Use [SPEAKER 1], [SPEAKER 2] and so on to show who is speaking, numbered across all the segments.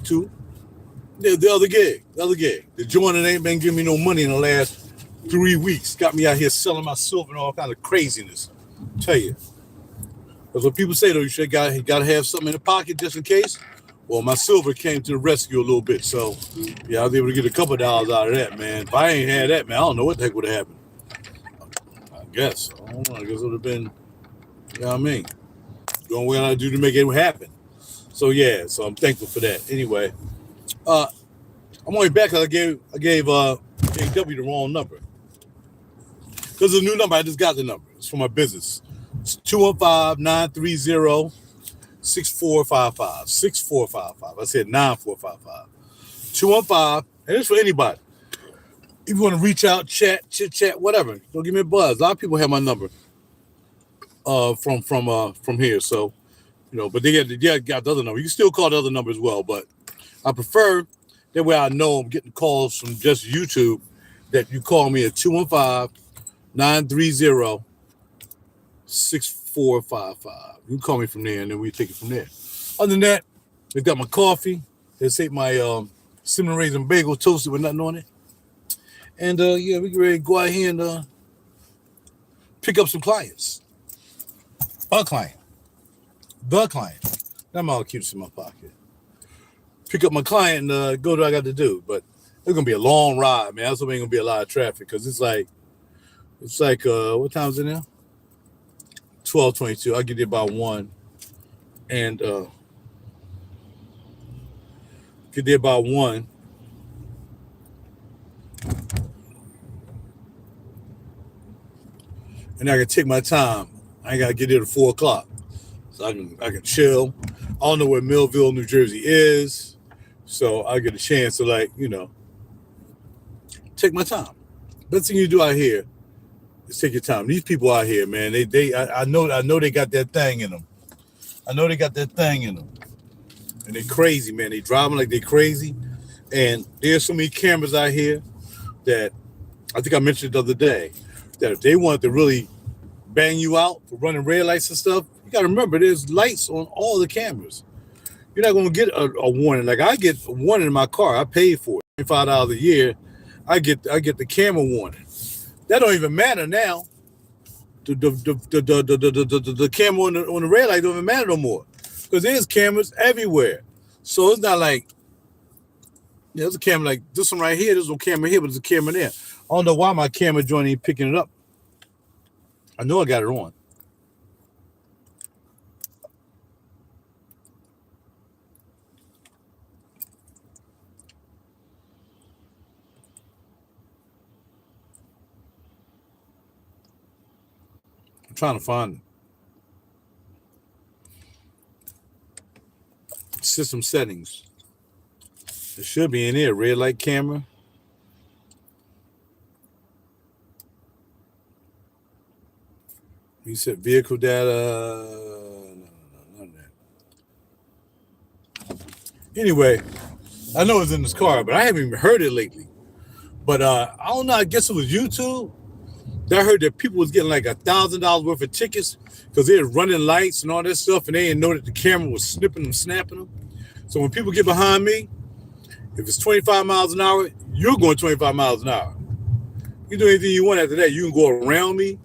[SPEAKER 1] to. The other gig. The joint that ain't been giving me no money in the last 3 weeks got me out here selling my silver and all kind of craziness. I'll tell you. Because when people say, though, you got to have something in the pocket just in case. Well, my silver came to the rescue a little bit. So, yeah, I was able to get a couple of dollars out of that, man. If I ain't had that, man, I don't know what the heck would have happened. I guess. I don't know. I guess it would have been, you know what I mean? Doing what I do to make it happen. So, yeah. So, I'm thankful for that. Anyway, I'm only back because I gave JW the wrong number. Because it's a new number. I just got the number. It's for my business. It's 215-930-6455. 6455. I said 9455. 215, and it's for anybody. If you want to reach out, chat, chit chat, whatever, don't give me a buzz. A lot of people have my number from here. So, you know, but they got the other number. You can still call the other number as well, but I prefer that way I know I'm getting calls from just YouTube that you call me at 215-930-6455. You can call me from there, and then we take it from there. Other than that, they got my coffee. They take my cinnamon raisin bagel toasted with nothing on it. And, yeah, we can ready to go out here and pick up some clients. The client. I'm all cute in my pocket. Pick up my client and go to what I got to do. But it's going to be a long ride, man. That's ain't going to be a lot of traffic because it's like, what time is it now? 12:22. I'll get there about 1. And get there about 1. And I can take my time. I ain't got to get there at 4 o'clock. So I can chill. I don't know where Millville, New Jersey is. So I get a chance to, like, you know, take my time. Best thing you do out here is take your time. These people out here, man, I know they got that thing in them. And they're crazy, man. They driving like they crazy. And there's so many cameras out here that I think I mentioned the other day that if they want to really bang you out for running red lights and stuff, you got to remember there's lights on all the cameras. You're not going to get a warning. Like I get a warning in my car. I paid for it. $25 a year. I get the camera warning. That don't even matter now. The camera on the red light don't even matter no more because there's cameras everywhere. So it's not like, yeah, there's a camera like this one right here. There's no camera here, but there's a camera there. I don't know why my camera joint ain't picking it up. I know I got it on. I'm trying to find it. System settings. It should be in there. Red light camera. You said vehicle data. No, none of that. Anyway, I know it's in this car, but I haven't even heard it lately. But I don't know. I guess it was YouTube. I heard that people was getting like $1,000 worth of tickets because they were running lights and all that stuff, and they didn't know that the camera was snipping them, snapping them. So when people get behind me, if it's 25 miles an hour, you're going 25 miles an hour. You do anything you want after that. You can go around me,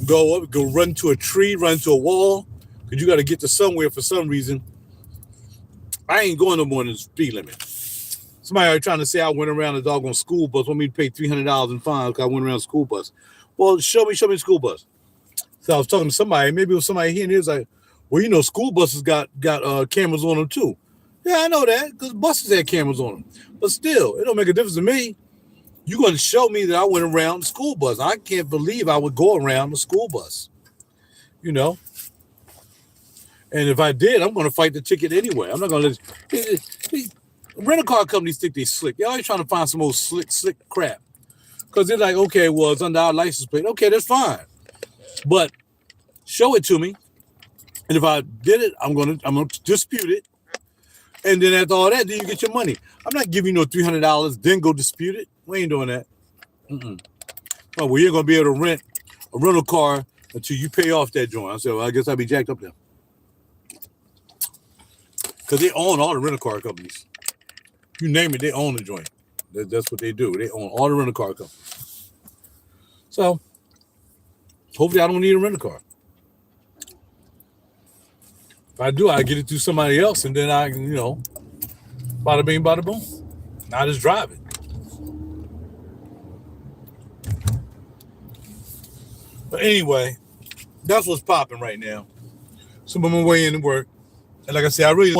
[SPEAKER 1] go up, go run to a tree, run to a wall, because you got to get to somewhere for some reason. I ain't going no more than the speed limit. Somebody already trying to say I went around a doggone school bus, want me to pay $300 in fines because I went around a school bus. Well, show me the school bus. So I was talking to somebody, maybe it was somebody here, and he was like, well, you know, school buses got cameras on them too. Yeah, I know that, because buses had cameras on them. But still, it don't make a difference to me. You're going to show me that I went around the school bus. I can't believe I would go around the school bus, you know. And if I did, I'm going to fight the ticket anyway. I'm not going to let rental car companies think they slick. They're always trying to find some old slick crap. Because they're like, okay, well, it's under our license plate. Okay, that's fine. But show it to me. And if I did it, I'm gonna dispute it. And then after all that, then you get your money. I'm not giving you no $300, then go dispute it. We ain't doing that. Oh, well, you're going to be able to rent a rental car until you pay off that joint. I said, well, I guess I'll be jacked up then. Because they own all the rental car companies. You name it, they own the joint. That's what they do. They own all the rental car companies. So hopefully I don't need a rental car. If I do, I get it through somebody else, and then I can, bada bing, bada boom. I just drive it. But anyway, that's what's popping right now. So I'm on my way into work. And like I said, I really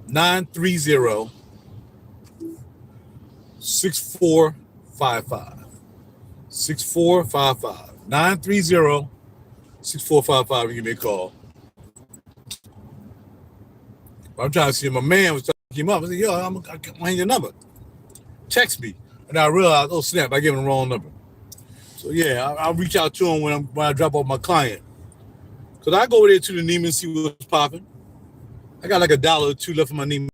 [SPEAKER 1] 15-930-6455. 6455. 930-6455. You give me a call. I'm trying to see if my man was talking him up. I said, yo, I'm hang your number. Text me. And I realized, oh snap, I gave him the wrong number. So yeah, I'll reach out to him when I drop off my client. Cause I go over there to the Neiman and see what's popping. I got like $1 or $2 left in my Neiman.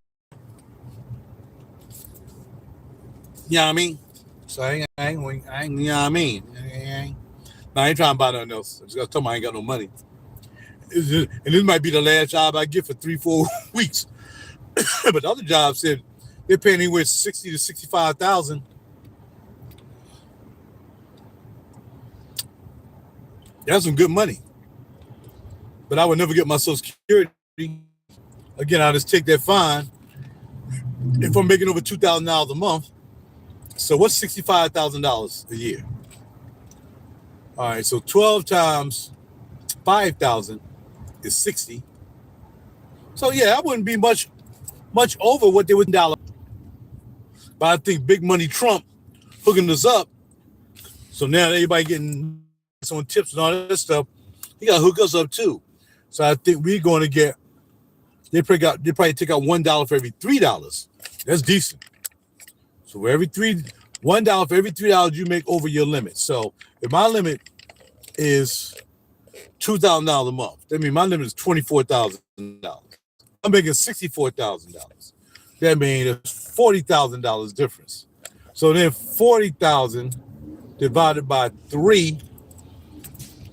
[SPEAKER 1] You know what I mean? So I ain't you know what I mean? I ain't trying to buy nothing else. I just got to tell them I ain't got no money. And this might be the last job I get for 3-4 weeks. But the other job said they're paying anywhere $60,000 to $65,000. That's some good money. But I would never get my Social Security. Again, I'll just take that fine. If I'm making over $2,000 a month, so what's $65,000 a year? All right, so 12 times 5,000 is 60. So yeah, I wouldn't be much over what they would dollar. But I think Big Money Trump hooking us up. So now everybody getting on tips and all that stuff, he got to hook us up too. So I think we're going to get. They probably take out $1 for every $3. That's decent. So for every $1 for every $3 you make over your limit. So if my limit is $2,000 a month, that means my limit is $24,000. I'm making $64,000. That means it's $40,000 difference. So then 40,000 divided by 3,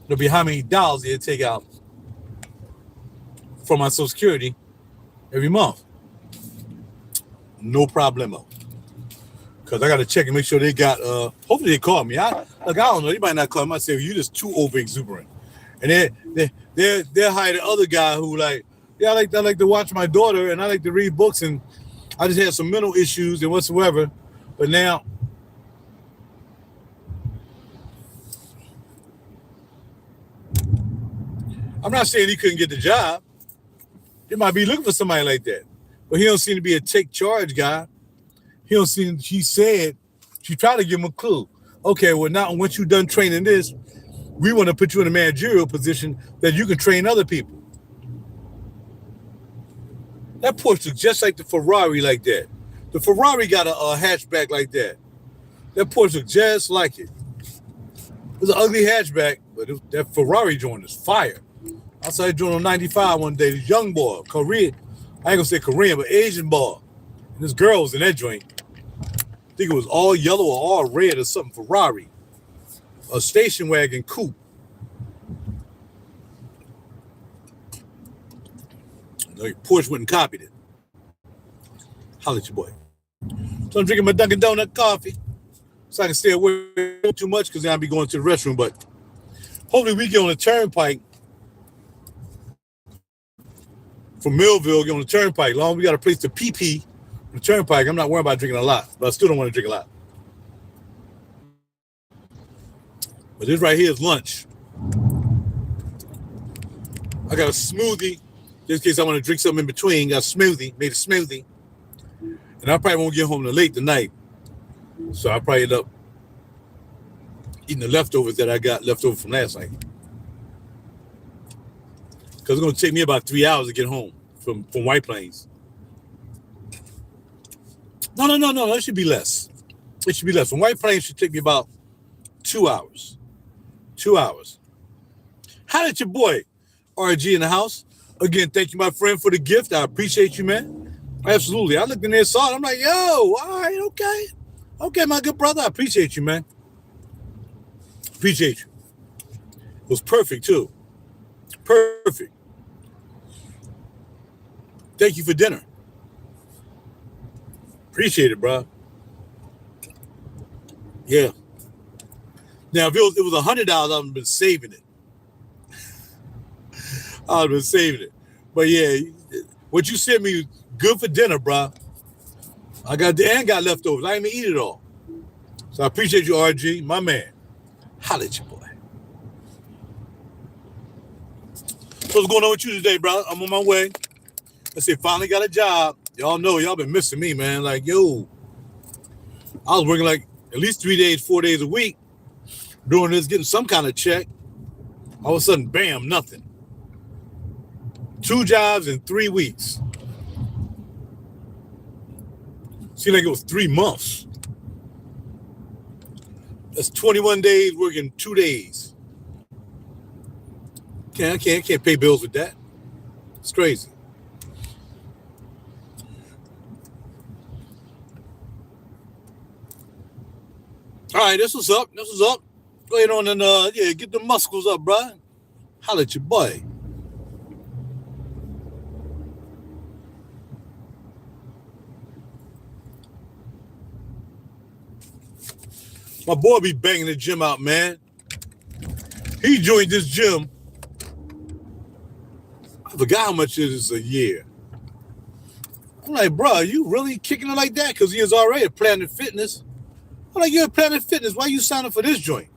[SPEAKER 1] it'll be how many dollars they take out from my Social Security every month. No problemo. Because I got to check and make sure they got, hopefully they call me. I don't know. They might not call me. I might say, you're just too over exuberant. And they're hired the other guy who I like to watch my daughter and I like to read books and I just had some mental issues and whatsoever. But now, I'm not saying he couldn't get the job. They might be looking for somebody like that. But he don't seem to be a take charge guy. She said, she tried to give him a clue. Okay, well now once you're done training this, we want to put you in a managerial position that you can train other people. That Porsche looks just like the Ferrari like that. The Ferrari got a hatchback like that. That Porsche looks just like it. It was an ugly hatchback, but that Ferrari joint is fire. I saw it joint on 95 one day. This young boy, Korean. I ain't gonna say Korean, but Asian boy. And this girl was in that joint. I think it was all yellow or all red or something. Ferrari. A station wagon coupe. Like Porsche went and copied it. Holla at your boy. So I'm drinking my Dunkin' Donut coffee. So I can stay away too much because then I'll be going to the restroom. But hopefully we get on the turnpike from Millville, get on the turnpike. Long as we got a place to pee on the turnpike, I'm not worried about drinking a lot. But I still don't want to drink a lot. But this right here is lunch. I got a smoothie. Just in case I want to drink something in between. Got a smoothie. Made a smoothie. And I probably won't get home till late tonight. So I'll probably end up eating the leftovers that I got left over from last night. Because it's going to take me about 3 hours to get home from White Plains. No. It should be less. It should be less. From White Plains, it should take me about 2 hours. 2 hours. How did your boy, RG in the house? Again, thank you, my friend, for the gift. I appreciate you, man. Absolutely. I looked in there and saw it. I'm like, yo, all right, okay. Okay, my good brother. I appreciate you, man. Appreciate you. It was perfect, too. Perfect. Thank you for dinner. Appreciate it, bro. Yeah. Now, if it was $100, I've been saving it. I've been saving it. But yeah, what you sent me, good for dinner, bro. I got leftovers. I didn't even eat it all. So I appreciate you, RG, my man. Holla at you, boy. So what's going on with you today, bro? I'm on my way. Let's say finally got a job. Y'all know y'all been missing me, man. Like, yo, I was working like at least 3 days, 4 days a week doing this, getting some kind of check. All of a sudden, bam, nothing. 2 jobs in 3 weeks. Seemed like it was 3 months. That's 21 days working 2 days. I can't pay bills with that. It's crazy. All right, this was up. Go ahead on and get the muscles up, bro. Holla at your boy. My boy be banging the gym out, man. He joined this gym. I forgot how much it is a year. I'm like, bro, you really kicking it like that? Because he is already at Planet Fitness. I'm like, you're at Planet Fitness. Why you signing for this joint?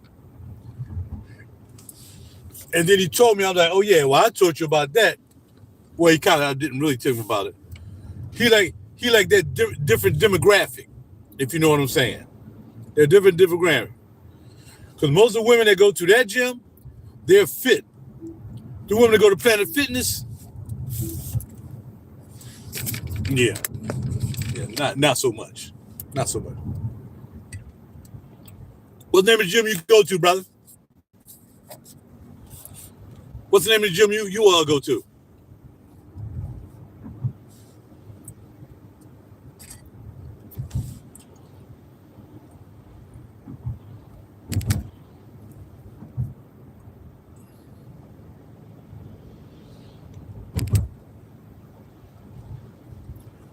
[SPEAKER 1] And then he told me, I was like, oh, yeah, well, I told you about that. Well, he kind of didn't really tell me about it. He like that different demographic, if you know what I'm saying. They're different demographic. Because most of the women that go to that gym, they're fit. The women that go to Planet Fitness, yeah, not so much. Not so much. What's the name of the gym you go to, brother? What's the name of the gym you all go to?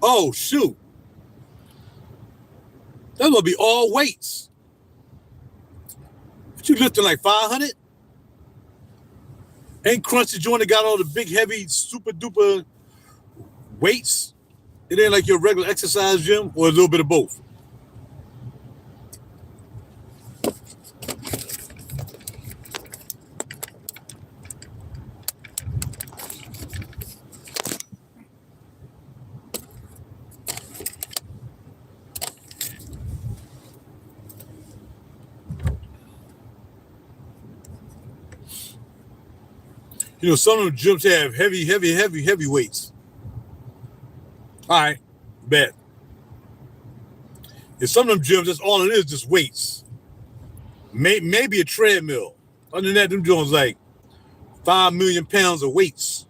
[SPEAKER 1] Oh, shoot. That's going to be all weights. But you lifting like 500? Ain't Crunchy Joint got all the big, heavy, super duper weights? It ain't like your regular exercise gym, or a little bit of both? You know, some of them gyms have heavy weights. All right, bet. And some of them gyms, that's all it is, just weights. Maybe a treadmill. Other than that, them gyms like 5 million pounds of weights.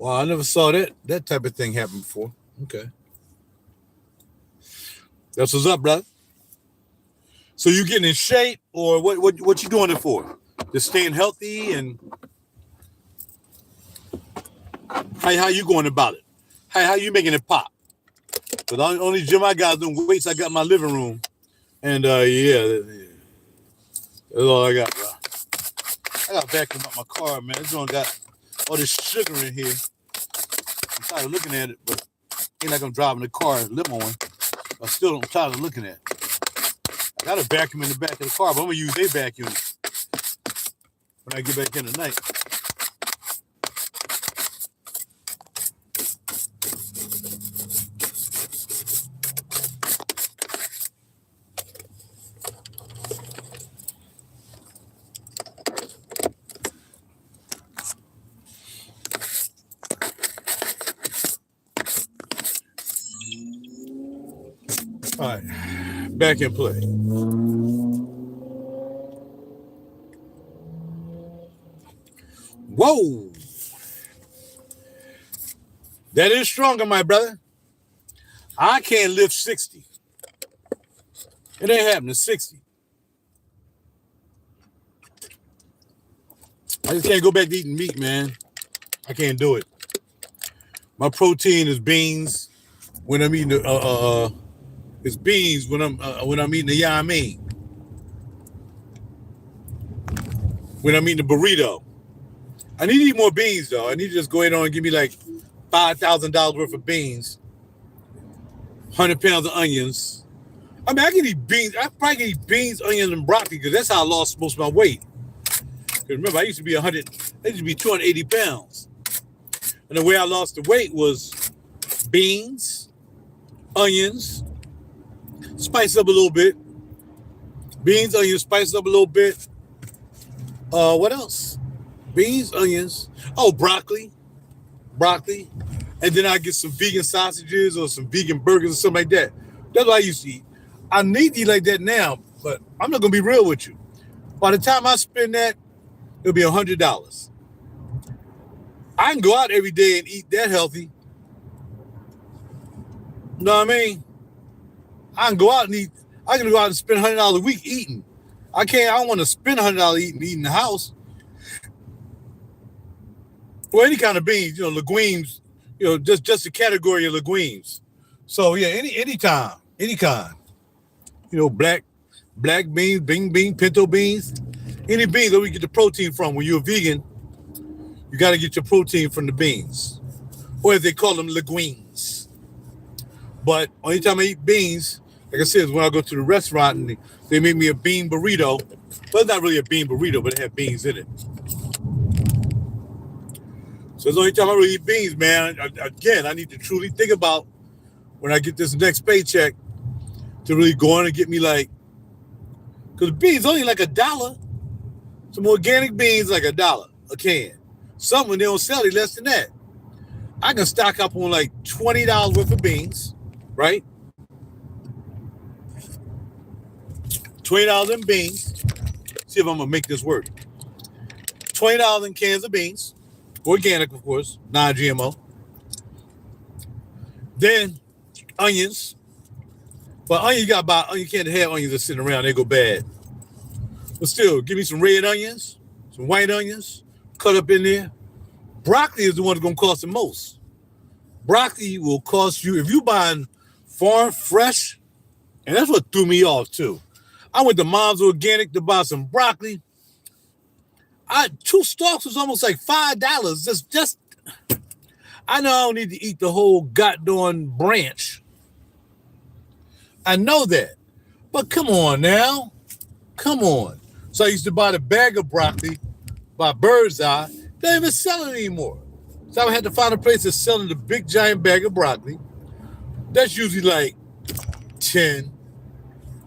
[SPEAKER 1] Wow, I never saw that type of thing happen before. Okay. That's what's up, brother. So you getting in shape, or what you doing it for? Just staying healthy, and how you going about it? How you making it pop? But the only gym I got is them weights I got in my living room. And yeah. That's all I got, bro. I got to vacuum up my car, man. This one got all this sugar in here. I'm tired of looking at it, but ain't like I'm driving the car limo on. I'm tired of looking at it. I got a vacuum in the back of the car, but I'm going to use their vacuum when I get back in tonight. All right, back in play. Whoa. That is stronger, my brother. I can't lift 60. It ain't happening. 60. I just can't go back to eating meat, man. I can't do it. My protein is beans when I'm eating it's beans when I'm eating the yam. When I'm eating the burrito. I need to eat more beans though. I need to just go ahead on and give me like $5,000 worth of beans, 100 pounds of onions. I mean, I can eat beans. I probably can eat beans, onions, and broccoli because that's how I lost most of my weight. Because remember, I used to be 280 pounds. And the way I lost the weight was beans, onions, spice up a little bit. Beans, onions, spice up a little bit. What else? Beans, onions. Oh, broccoli. And then I get some vegan sausages or some vegan burgers or something like that. That's what I used to eat. I need to eat like that now, but I'm not going to be real with you. By the time I spend that, it'll be $100. I can go out every day and eat that healthy. You know what I mean? I can go out and eat. I can go out and spend $100 a week eating. I don't want to spend $100 eating in the house. Well, any kind of beans, legumes, just the category of legumes. So yeah, any kind. Black beans, bean, pinto beans, any beans that we get the protein from. When you're a vegan, you got to get your protein from the beans, or as they call them, legumes. But only time I eat beans, like I said, is when I go to the restaurant and they make me a bean burrito. Well, it's not really a bean burrito, but it has beans in it. So it's the only time I really eat beans, man. Again, I need to truly think about when I get this next paycheck to really go on and get me because beans only like $1. Some organic beans like $1 a can. Some when they don't sell it less than that. I can stock up on like $20 worth of beans, right? $20 in beans. See if I'm gonna make this work. $20 in cans of beans. Organic, of course, non-GMO. Then onions. But onions, you can't have onions that sitting around, they go bad. But still, give me some red onions, some white onions, cut up in there. Broccoli is the one that's gonna cost the most. Broccoli will cost you, if you buying farm fresh, and that's what threw me off too. I went to Mom's Organic to buy some broccoli. 2 stalks was almost like $5. Just I know I don't need to eat the whole goddamn branch. I know that. But come on now. Come on. So I used to buy the bag of broccoli by Bird's Eye. They don't even sell it anymore. So I had to find a place that's selling the big giant bag of broccoli. That's usually like 10,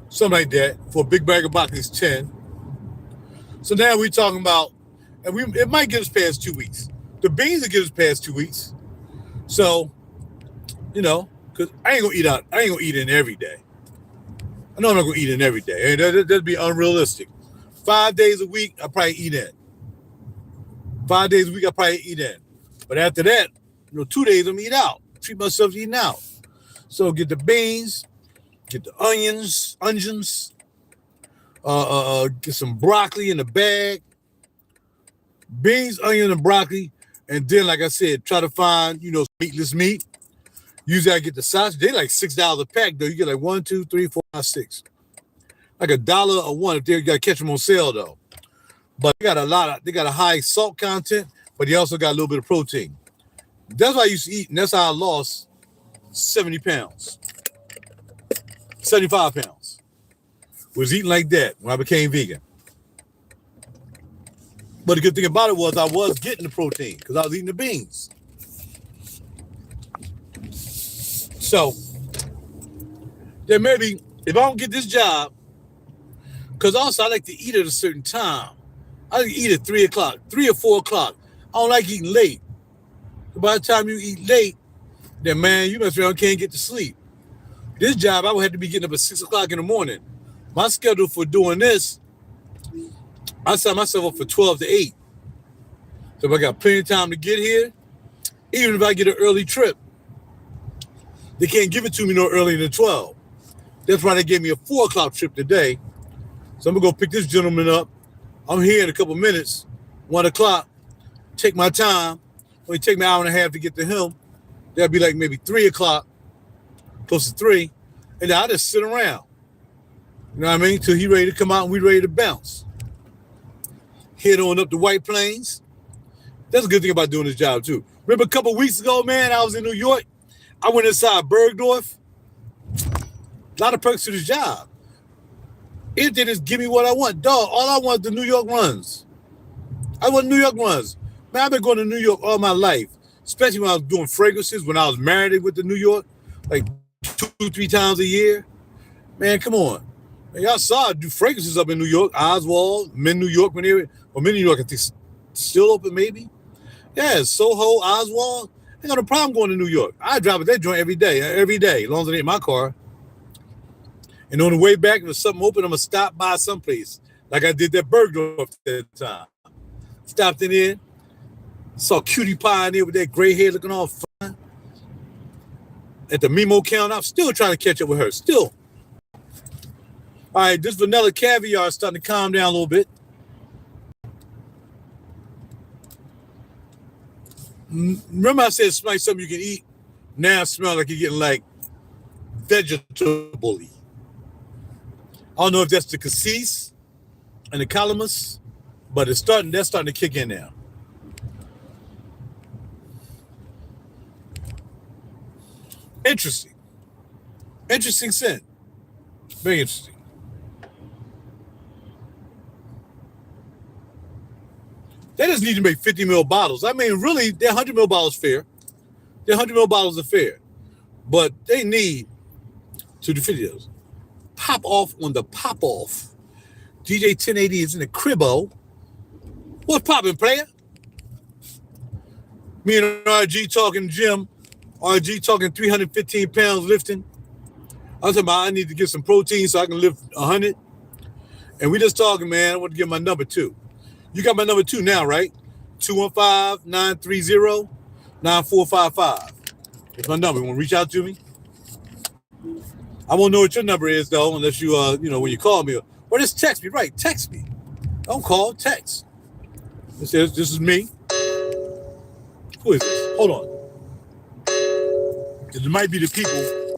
[SPEAKER 1] something like that. For a big bag of broccoli, it's 10. So now we're talking about, and it might get us past 2 weeks. The beans will get us past 2 weeks. So, because I ain't gonna eat out. I ain't gonna eat in every day. I know I'm not gonna eat in every day. That'd be unrealistic. 5 days a week, I probably eat in. 5 days a week, I probably eat in. But after that, 2 days I'm eat out. Treat myself to eating out. So get the beans, get the onions, get some broccoli in the bag. Beans, onion, and broccoli. And then, like I said, try to find, meatless meat. Usually I get the sausage. They like $6 a pack, though. You get like 1, 2, 3, 4, 5, 6. Like $1 a one if you got to catch them on sale, though. But they got a high salt content, but they also got a little bit of protein. That's what I used to eat, and that's how I lost 70 pounds. 75 pounds. Was eating like that when I became vegan. But the good thing about it was I was getting the protein because I was eating the beans. So then maybe if I don't get this job, because also I like to eat at a certain time. I like to eat at 3 o'clock, 3 or 4 o'clock. I don't like eating late. By the time you eat late, then man, you must can't get to sleep. This job, I would have to be getting up at 6 o'clock in the morning. My schedule for doing this, I set myself up for 12 to 8. So if I got plenty of time to get here, even if I get an early trip, they can't give it to me no earlier than 12. That's why they gave me a 4 o'clock trip today. So I'm gonna go pick this gentleman up. I'm here in a couple minutes, 1 o'clock. Take my time. Only take me an hour and a half to get to him. That'll be like maybe 3 o'clock, close to 3. And then I'll just sit around. You know what I mean? Till he ready to come out and we ready to bounce. Head on up to White Plains. That's a good thing about doing this job too. Remember a couple weeks ago, man, I was in New York. I went inside Bergdorf. A lot of perks to this job. It did just give me what I want. Dog, all I want is the New York runs. I want New York runs. Man, I've been going to New York all my life, especially when I was doing fragrances, when I was married with the New York, like 2-3 times a year. Man, come on. Man, y'all saw I do fragrances up in New York, Oswald, Men New York, Men New York, I think still open maybe. Yeah, Soho, Oswald. I ain't got no problem going to New York. I drive with that joint every day, as long as it ain't my car. And on the way back, if there's something open, I'm going to stop by someplace. Like I did that Bergdorf at the time. Stopped in there, saw Cutie Pie in there with that gray hair looking all fine. At the Mimo counter, I'm still trying to catch up with her, still. All right, this vanilla caviar is starting to calm down a little bit. Remember I said it smells like something you can eat? Now it smells like you're getting like vegetable-y. I don't know if that's the cassis and the calamus, but that's starting to kick in now. Interesting. Interesting scent. Very interesting. They just need to make 50 ml bottles. I mean, really, their 100 ml bottles fair. Their 100 ml bottles are fair. But they need to do 50 of those. Pop off on the pop off. DJ 1080 is in the cribbo. What's popping, player? Me and RG talking gym. RG talking 315 pounds lifting. I was talking about I need to get some protein so I can lift 100. And we just talking, man. I want to get my number 2. You got my number 2 now, right? 215-930-9455. It's my number. You want to reach out to me? I won't know what your number is, though, unless you, when you call me. Or just text me. Right, text me. Don't call, text. This is me. Who is this? Hold on. It might be the people.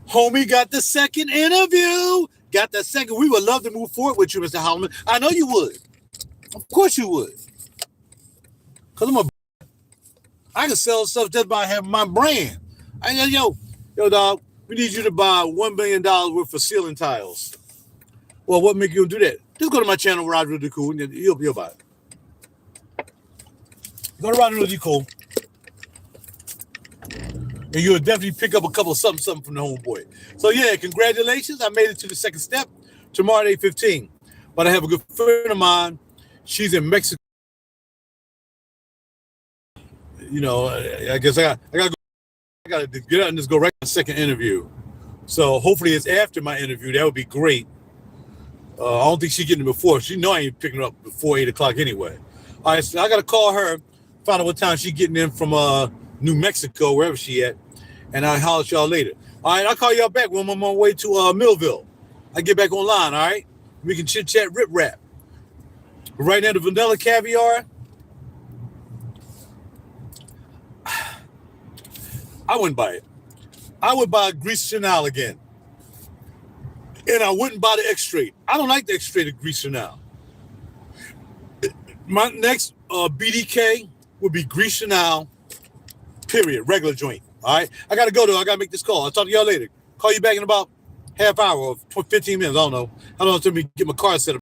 [SPEAKER 1] Homie got the second interview. Got that second. We would love to move forward with you, Mr. Holloman. I know you would. Of course you would. Because I can sell stuff just by having my brand. Yo, dog, we need you to buy $1 million worth of ceiling tiles. Well, what make you do that? Just go to my channel, RaJuR, and you'll buy it. Go to RaJuR, and you'll definitely pick up a couple of something from the homeboy. So yeah, congratulations. I made it to the second step. Tomorrow at 8:15. But I have a good friend of mine. She's in Mexico. You know, I guess I gotta get out and just go right to the second interview. So hopefully it's after my interview. That would be great. I don't think she's getting it before. She know I ain't picking her up before 8 o'clock anyway. All right, so I gotta call her, find out what time she's getting in from New Mexico, wherever she at, and I'll holler at y'all later. All right, I'll call y'all back when I'm on my way to Millville. I get back online, all right? We can chit-chat, rip-rap. But right now, the vanilla caviar, I wouldn't buy it. I would buy Grease Chanel again. And I wouldn't buy the X-Straight. I don't like the X-Straight of Grease Chanel. My next BDK would be Grease Chanel, period, regular joint. All right? I got to go, though. I got to make this call. I'll talk to y'all later. Call you back in about half hour or 15 minutes. I don't know. How long it took me to get my car set up.